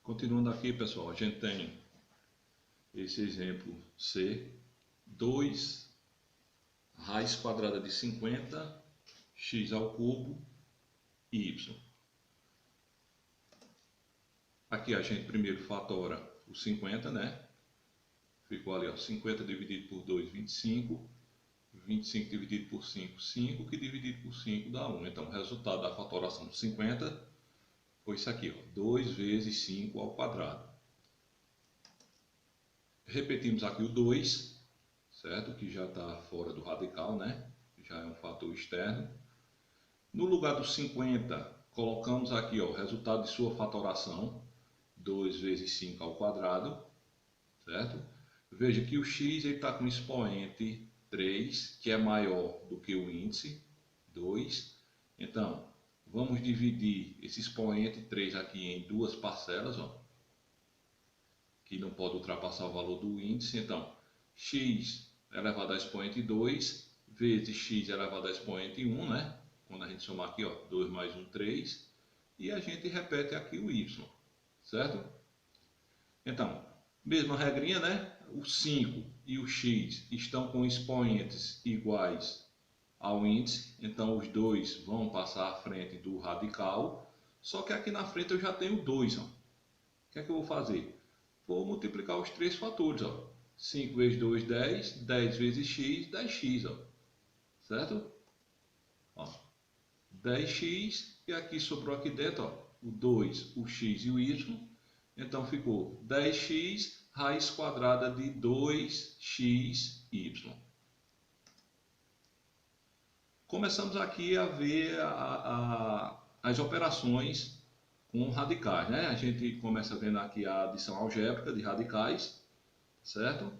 Continuando aqui, pessoal, a gente tem esse exemplo C, 2 raiz quadrada de 50, x ao cubo e y. Aqui a gente primeiro fatora o 50, né? Ficou ali, ó, 50 dividido por 2, 25. 25 dividido por 5, 5, que dividido por 5 dá 1. Então, o resultado da fatoração de 50 foi isso aqui, ó, 2 vezes 5 ao quadrado. Repetimos aqui o 2, certo? Que já está fora do radical, né? Já é um fator externo. No lugar do 50, colocamos aqui, ó, o resultado de sua fatoração, 2 vezes 5 ao quadrado, certo? Veja que o x está com expoente 3, que é maior do que o índice 2. Então, vamos dividir esse expoente 3 aqui em duas parcelas, ó, que não pode ultrapassar o valor do índice. Então, x elevado a expoente 2 vezes x elevado a expoente 1, né? Quando a gente somar aqui, ó, 2 mais 1, 3. E a gente repete aqui o y, certo? Então, mesma regrinha, né? O 5 e o x estão com expoentes iguais ao índice. Então, os dois vão passar à frente do radical. Só que aqui na frente eu já tenho 2, ó. O que é que eu vou fazer? Vou multiplicar os três fatores, ó. 5 vezes 2, 10. 10 vezes x, 10x, ó. Certo? Ó. 10x, e aqui sobrou aqui dentro, ó, o 2, o x e o y. Então ficou 10x raiz quadrada de 2xy. Começamos aqui a ver as operações com radicais, né? A gente começa vendo aqui a adição algébrica de radicais, certo?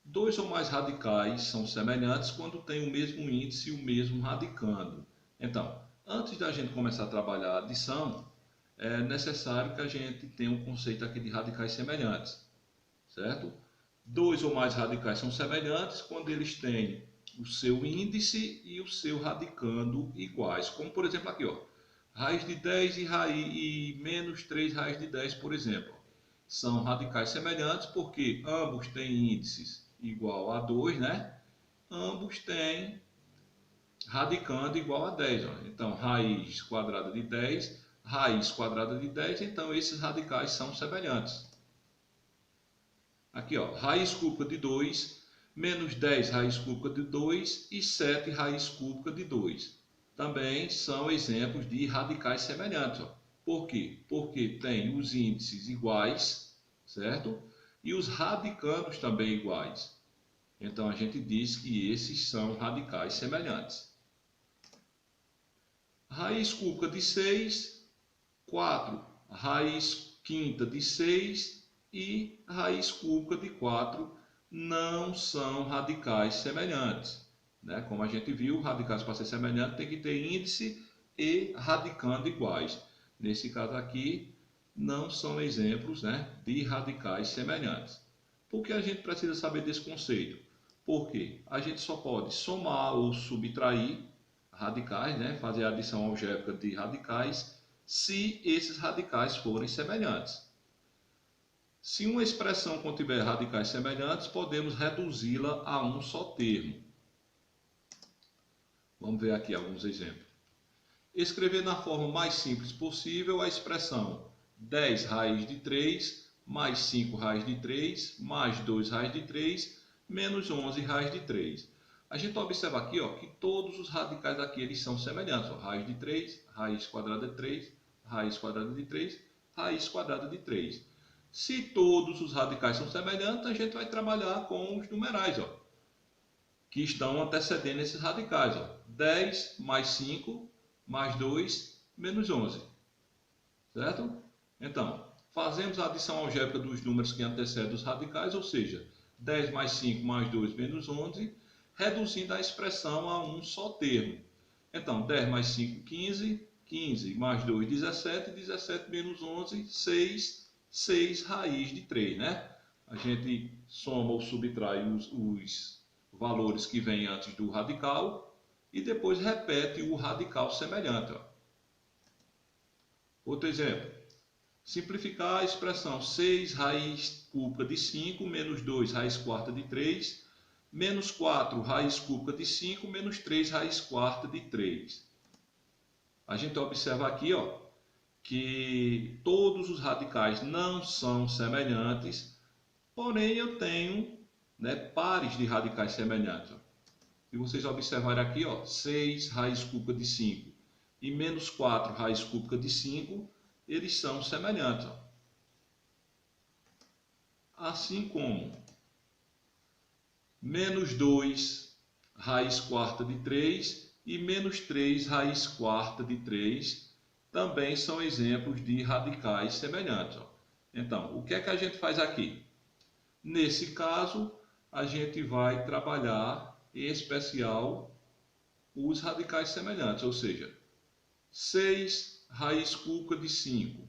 Dois ou mais radicais são semelhantes quando tem o mesmo índice e o mesmo radicando. Então, antes da gente começar a trabalhar a adição, é necessário que a gente tenha um conceito aqui de radicais semelhantes, certo? Dois ou mais radicais são semelhantes quando eles têm o seu índice e o seu radicando iguais, como por exemplo aqui, ó, raiz de 10 e menos 3 raiz de 10, por exemplo. São radicais semelhantes porque ambos têm índices igual a 2, né? Ambos têm radicando igual a 10. Ó. Então, raiz quadrada de 10, raiz quadrada de 10, então esses radicais são semelhantes. Aqui, ó, raiz cúbica de 2, menos 10 raiz cúbica de 2 e 7 raiz cúbica de 2. Também são exemplos de radicais semelhantes. Ó. Por quê? Porque tem os índices iguais, certo? E os radicandos também iguais. Então, a gente diz que esses são radicais semelhantes. Raiz cúbica de 6, 4 raiz quinta de 6 e raiz cúbica de 4 não são radicais semelhantes. Né? Como a gente viu, radicais para ser semelhante tem que ter índice e radicando iguais. Nesse caso aqui, não são exemplos, né, de radicais semelhantes. Por que a gente precisa saber desse conceito? Porque a gente só pode somar ou subtrair radicais, né, fazer a adição algébrica de radicais, se esses radicais forem semelhantes. Se uma expressão contiver radicais semelhantes, podemos reduzi-la a um só termo. Vamos ver aqui alguns exemplos. Escrever na forma mais simples possível a expressão 10 raiz de 3 mais 5 raiz de 3 mais 2 raiz de 3 menos 11 raiz de 3. A gente observa aqui, ó, que todos os radicais aqui eles são semelhantes. Ó, raiz de 3, raiz quadrada de 3, raiz quadrada de 3, raiz quadrada de 3. Se todos os radicais são semelhantes, a gente vai trabalhar com os numerais, ó, que estão antecedendo esses radicais. Ó. 10 mais 5 mais 2 menos 11. Certo? Então, fazemos a adição algébrica dos números que antecedem os radicais, ou seja, 10 mais 5 mais 2 menos 11, reduzindo a expressão a um só termo. Então, 10 mais 5, 15, 15 mais 2, 17, 17 menos 11, 6, 6 raiz de 3, né? A gente soma ou subtrai os valores que vêm antes do radical e depois repete o radical semelhante. Ó. Outro exemplo. simplificar a expressão 6 raiz cúbica de 5 menos 2 raiz quarta de 3 menos 4 raiz cúbica de 5 menos 3 raiz quarta de 3. A gente observa aqui, ó, que todos os radicais não são semelhantes, porém eu tenho, né, pares de radicais semelhantes. Ó. Se vocês observarem aqui, ó, 6 raiz cúbica de 5 e menos 4 raiz cúbica de 5, eles são semelhantes. Ó. Assim como menos 2 raiz quarta de 3 e menos 3 raiz quarta de 3 também são exemplos de radicais semelhantes. Ó. Então, o que é que a gente faz aqui? Nesse caso, a gente vai trabalhar em especial os radicais semelhantes, ou seja, 6 raiz cúbica de 5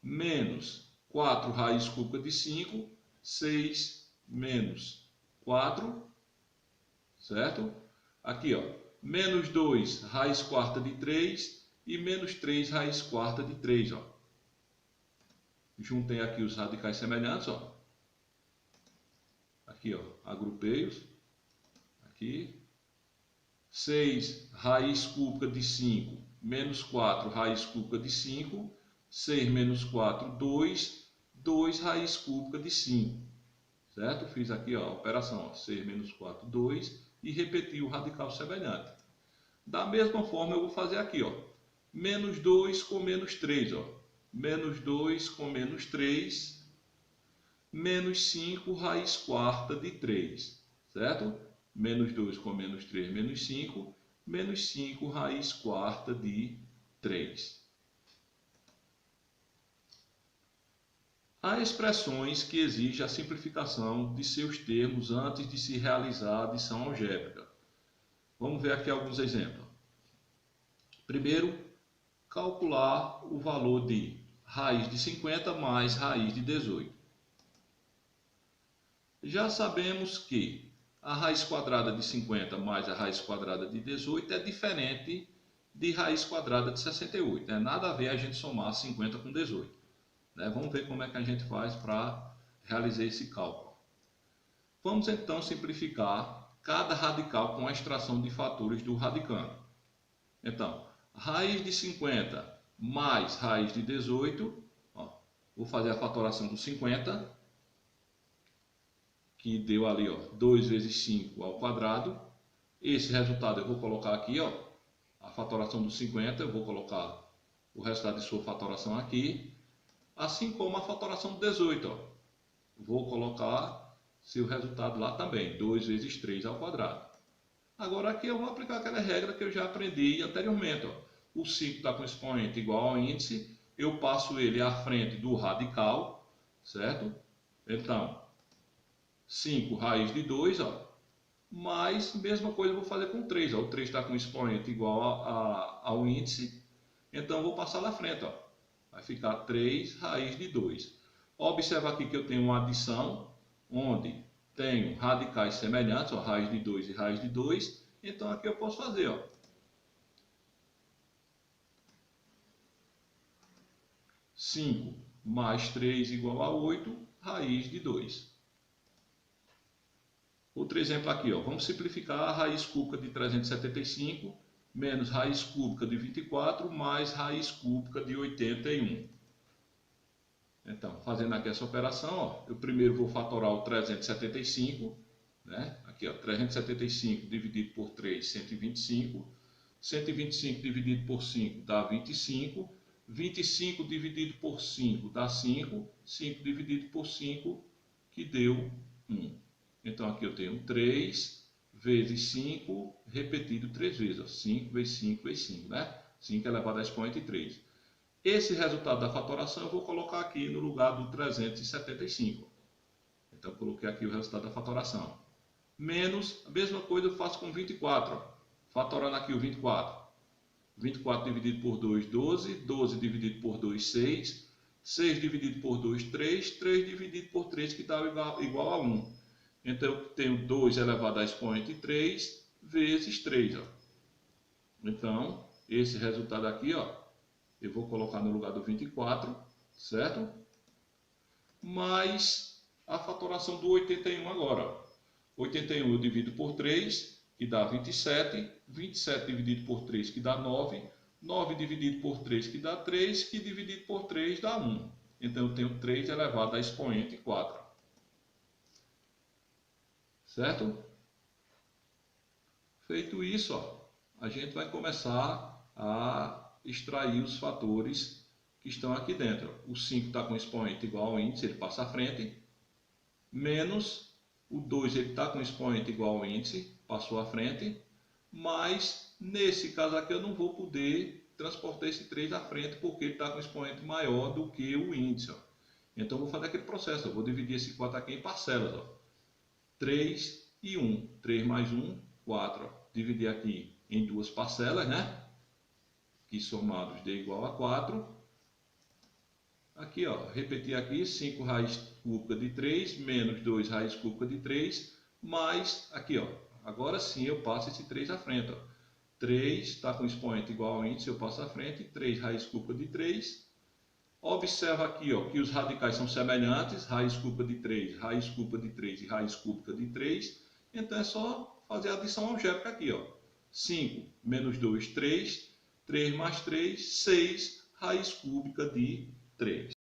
menos 4 raiz cúbica de 5, 6 menos 4, certo? Aqui, ó, menos 2 raiz quarta de 3 e menos 3 raiz quarta de 3, ó. Juntei aqui os radicais semelhantes, ó. Aqui, ó, agrupei-os. Aqui. 6 raiz cúbica de 5 menos 4 raiz cúbica de 5. 6 menos 4, 2. 2 raiz cúbica de 5. Certo? Fiz aqui, ó, a operação, ó, 6 menos 4, 2. E repeti o radical semelhante. Da mesma forma, eu vou fazer aqui, ó. Menos 2 com menos 3, ó. Menos 2 com menos 3, menos 5 raiz quarta de 3, certo? Menos 2 com menos 3, menos 5, menos 5 raiz quarta de 3. Há expressões que exigem a simplificação de seus termos antes de se realizar a adição algébrica. Vamos ver aqui alguns exemplos. Primeiro, calcular o valor de raiz de 50 mais raiz de 18. Já sabemos que a raiz quadrada de 50 mais a raiz quadrada de 18 é diferente de raiz quadrada de 68. Não é nada a ver a gente somar 50 com 18. Né? Vamos ver como é que a gente faz para realizar esse cálculo. Vamos então simplificar cada radical com a extração de fatores do radicando. Então, raiz de 50 mais raiz de 18, ó, vou fazer a fatoração do 50, que deu ali, ó, 2 vezes 5 ao quadrado. Esse resultado eu vou colocar aqui, ó, a fatoração do 50, eu vou colocar o resultado de sua fatoração aqui, assim como a fatoração do 18, ó. Vou colocar seu resultado lá também, 2 vezes 3 ao quadrado. Agora aqui eu vou aplicar aquela regra que eu já aprendi anteriormente, ó. O 5 está com expoente igual ao índice, eu passo ele à frente do radical, certo? Então, 5 raiz de 2, ó, mais, mesma coisa eu vou fazer com 3, ó. O 3 está com expoente igual ao índice, então eu vou passar lá à frente, ó. Vai ficar 3 raiz de 2. Observa aqui que eu tenho uma adição, onde tenho radicais semelhantes, ó, raiz de 2 e raiz de 2, então aqui eu posso fazer, ó. 5 mais 3 igual a 8, raiz de 2. Outro exemplo aqui, ó. Vamos simplificar a raiz cúbica de 375 menos raiz cúbica de 24 mais raiz cúbica de 81. Então, fazendo aqui essa operação, ó, eu primeiro vou fatorar o 375, né? Aqui, ó, 375 dividido por 3, 125. 125 dividido por 5 dá 25. 25 dividido por 5 dá 5. 5 dividido por 5, que deu 1. Então, aqui eu tenho 3 vezes 5, repetido 3 vezes. Ó, 5 vezes 5 vezes 5, né? 5 elevado a expoente 3. Esse resultado da fatoração eu vou colocar aqui no lugar do 375. Então, eu coloquei aqui o resultado da fatoração. Menos, a mesma coisa eu faço com 24. Ó. Fatorando aqui o 24. 24 dividido por 2, 12. 12 dividido por 2, 6. 6 dividido por 2, 3. 3 dividido por 3, que dá igual a 1. Então, eu tenho 2 elevado a expoente 3 vezes 3. Ó. Então, esse resultado aqui, ó, eu vou colocar no lugar do 24, certo? Mais a fatoração do 81 agora. 81 eu divido por 3, que dá 27. 27 dividido por 3, que dá 9. 9 dividido por 3, que dá 3. Que dividido por 3 dá 1. Então eu tenho 3 elevado a expoente 4. Certo? Feito isso, ó, a gente vai começar a extrair os fatores que estão aqui dentro. O 5 está com expoente igual ao índice, ele passa à frente. Menos o 2, ele está com expoente igual ao índice, passou à frente. Mas, nesse caso aqui, eu não vou poder transportar esse 3 à frente, porque ele está com expoente maior do que o índice. Ó. Então, eu vou fazer aquele processo. Eu vou dividir esse 4 aqui em parcelas. Ó. 3 e 1. 3 mais 1, 4. Ó. Dividir aqui em duas parcelas, né? Que somados dê igual a 4. Aqui, ó, repetir aqui, 5 raiz cúbica de 3, menos 2 raiz cúbica de 3, mais, aqui, ó, agora sim eu passo esse 3 à frente, ó. 3 está com expoente igual ao índice, eu passo à frente, 3 raiz cúbica de 3. Observa aqui, ó, que os radicais são semelhantes, raiz cúbica de 3, raiz cúbica de 3 e raiz cúbica de 3. Então é só fazer a adição algébrica aqui, ó. 5 menos 2, 3, 3 mais 3, 6, raiz cúbica de 3.